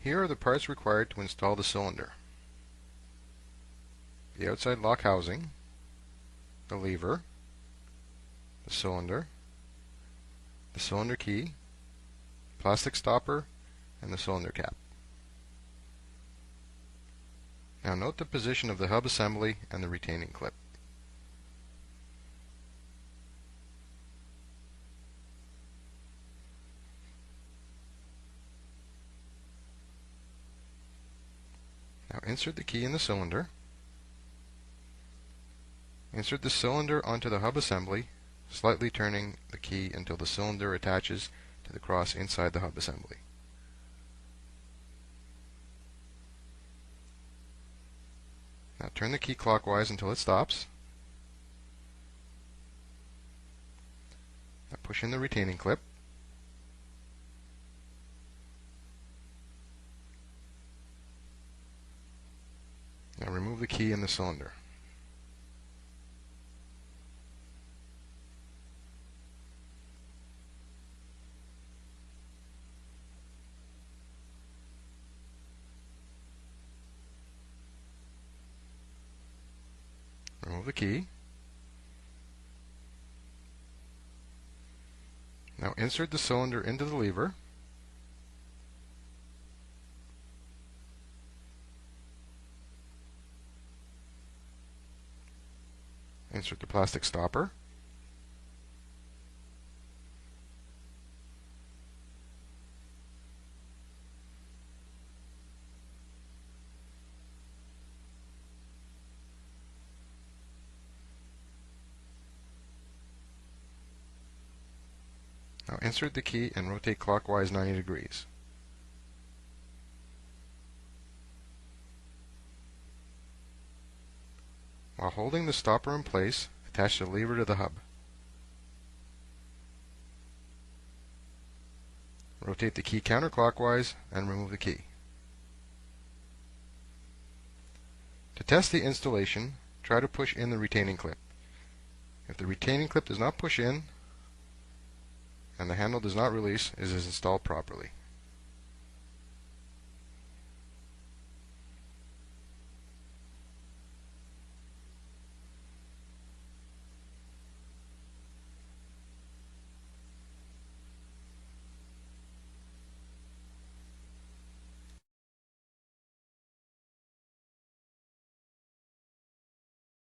Here are the parts required to install the cylinder: the outside lock housing, the lever, the cylinder key, plastic stopper, and the cylinder cap. Now note the position of the hub assembly and the retaining clip. Now insert the key in the cylinder. Insert the cylinder onto the hub assembly, slightly turning the key until the cylinder attaches to the cross inside the hub assembly. Now turn the key clockwise until it stops. Now push in the retaining clip. Now remove the key in the cylinder. Remove the key. Now insert the cylinder into the lever. Insert the plastic stopper. Now insert the key and rotate clockwise 90 degrees. While holding the stopper in place, attach the lever to the hub. Rotate the key counterclockwise and remove the key. To test the installation, try to push in the retaining clip. If the retaining clip does not push in and the handle does not release, it is installed properly.